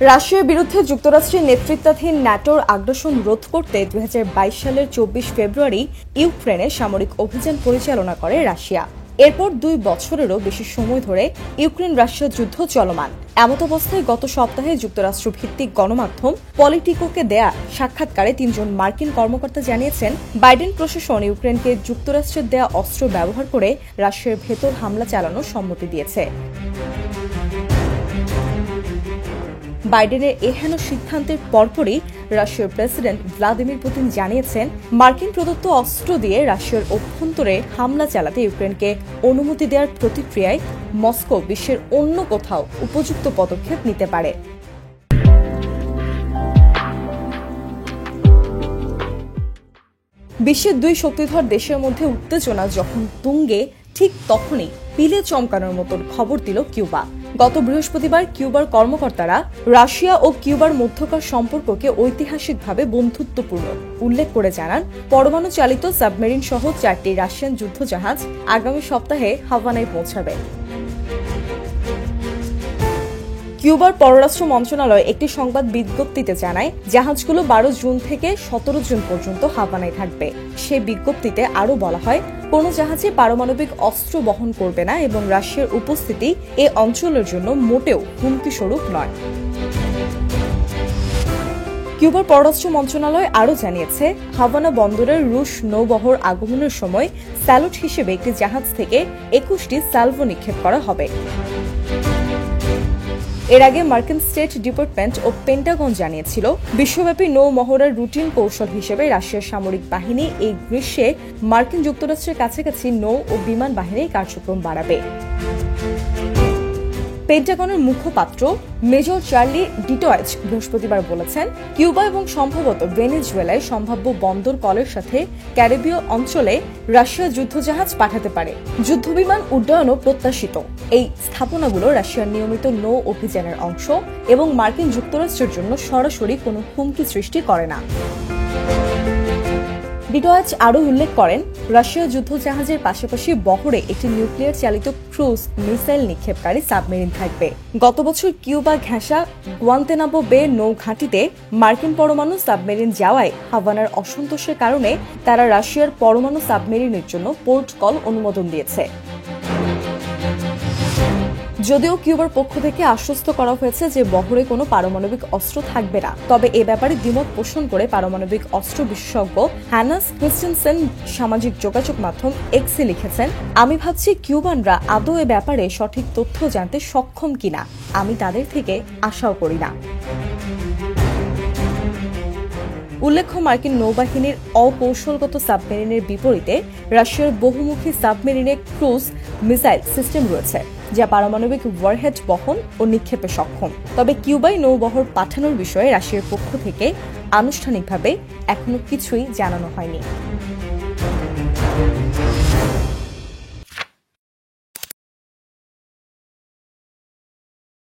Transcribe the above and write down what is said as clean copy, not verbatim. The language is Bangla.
রাশিয়ার বিরুদ্ধে যুক্তরাষ্ট্রের নেতৃত্বাধীন ন্যাটোর আগ্রাসন রোধ করতে 2022 সালের 24 ফেব্রুয়ারি ইউক্রেনে সামরিক অভিযান পরিচালনা করে রাশিয়া। এরপর 2 বছরেরও বেশি সময় ধরে ইউক্রেন রাশিয়া যুদ্ধ চলমান। এমত অবস্থায় গত সপ্তাহে যুক্তরাষ্ট্র ভিত্তিক গণমাধ্যম পলিটিকোকে দেয়া সাক্ষাৎকারে 3 জন মার্কিন কর্মকর্তা জানিয়েছেন, বাইডেন প্রশাসন ইউক্রেনকে যুক্তরাষ্ট্রের দেয়া অস্ত্র ব্যবহার করে রাশিয়ার ভেতর হামলা চালানোর সম্মতি দিয়েছে। বাইডেনের এহেন সিদ্ধান্তের পরপরই রাশিয়ার প্রেসিডেন্ট ভ্লাদিমির পুতিন জানিয়েছেন, মার্কিন প্রদত্ত অস্ত্র দিয়ে রাশিয়ার অভ্যন্তরে হামলা চালাতে ইউক্রেনকে অনুমতি দেওয়ার প্রতিক্রিয়ায় মস্কো বিশ্বের অন্য কোথাও উপযুক্ত পদক্ষেপ নিতে পারে। বিশ্বের 2 শক্তিধর দেশের মধ্যে উত্তেজনা যখন তুঙ্গে, ঠিক তখনই পিলে চমকানোর মতন খবর দিল কিউবা। গত বৃহস্পতিবার কিউবার কর্মকর্তারা রাশিয়া ও কিউবার মধ্যকার সম্পর্ককে ঐতিহাসিকভাবে বন্ধুত্বপূর্ণ উল্লেখ করে জানান, পরমাণু চালিত সাবমেরিন সহ 4টি রাশিয়ান যুদ্ধজাহাজ আগামী সপ্তাহে হাভানায় পৌঁছাবে। কিউবার পররাষ্ট্র মন্ত্রণালয় একটি সংবাদ বিজ্ঞপ্তিতে জানায়, জাহাজগুলো 12 জুন থেকে 17 জুন পর্যন্ত হাভানায় থাকবে। সে বিজ্ঞপ্তিতে আরও বলা হয়, কোনো জাহাজে পারমাণবিক অস্ত্র বহন করবে না এবং রাশিয়ার উপস্থিতি এ অঞ্চলের জন্য মোটেও হুমকি স্বরূপ নয়। কিউবার পররাষ্ট্র মন্ত্রণালয় আরও জানিয়েছে, হাভানা বন্দরের রুশ নৌবহর আগমনের সময় স্যালুট হিসেবে একটি জাহাজ থেকে 21টি সালভো নিক্ষেপ করা হবে। এর আগে মার্কিন স্টেট ডিপার্টমেন্ট ও পেন্টাগন জানিয়েছিল, বিশ্বব্যাপী নৌমহড়ার রুটিন কৌশল হিসেবে রাশিয়ার সামরিক বাহিনী এই গ্রীষ্মে মার্কিন যুক্তরাষ্ট্রের কাছাকাছি নৌ ও বিমান বাহিনীর কার্যক্রম বাড়াবে। পেন্টাগনের মুখপাত্র মেজর চার্লি ডিটয়েচ বৃহস্পতিবার বলেছেন, কিউবা এবং সম্ভবত ভেনেজুয়েলায় সম্ভাব্য বন্দর কলের সাথে ক্যারিবীয় অঞ্চলে রাশিয়া যুদ্ধজাহাজ পাঠাতে পারে। যুদ্ধবিমান উড্ডয়নও প্রত্যাশিত। এই স্থাপনাগুলো রাশিয়ার নিয়মিত নৌ অভিযানের অংশ এবং মার্কিন যুক্তরাষ্ট্রের জন্য সরাসরি কোনো হুমকি সৃষ্টি করে না। ডিটয়েচ আরও উল্লেখ করেন, রাশিয়া যুদ্ধজাহাজের পাশাপাশি বহরে একটি নিউক্লিয়ার চালিত ক্রুজ মিসাইল নিক্ষেপকারী সাবমেরিন থাকবে। গত বছর কিউবা ঘেঁষা গুয়ান্তেনামো বে নৌঘাঁটিতে মার্কিন পরমাণু সাবমেরিন যাওয়ায় হাভানার অসন্তোষের কারণে তারা রাশিয়ার পরমাণু সাবমেরিনের জন্য পোর্ট কল অনুমোদন দিয়েছে। যদিও কিউবার পক্ষ থেকে আশ্বস্ত করা হয়েছে যে বহরে কোনো পারমাণবিক অস্ত্র থাকবে না, তবে এ ব্যাপারে দ্বিমত পোষণ করে পারমাণবিক অস্ত্র বিশেষজ্ঞ হ্যানাস ক্রিস্টেনসেন সামাজিক যোগাযোগ মাধ্যম এক্সে লিখেছেন, আমি ভাবছি কিউবানরা আদৌ এ ব্যাপারে সঠিক তথ্য জানতে সক্ষম কিনা। আমি তাদের থেকে আশাও করি না। উল্লেখ্য, মার্কিন নৌবাহিনীর অকৌশলগত সাবমেরিনের বিপরীতে রাশিয়ার বহুমুখী সাবমেরিনে ক্রুজ মিসাইল সিস্টেম রয়েছে, যা পারমাণবিক ওয়ারহেড বহন ও নিক্ষেপে সক্ষম। তবে কিউবায় নৌবহর পাঠানোর বিষয়ে রাশিয়ার পক্ষ থেকে আনুষ্ঠানিকভাবে এখনো কিছুই জানানো হয়নি।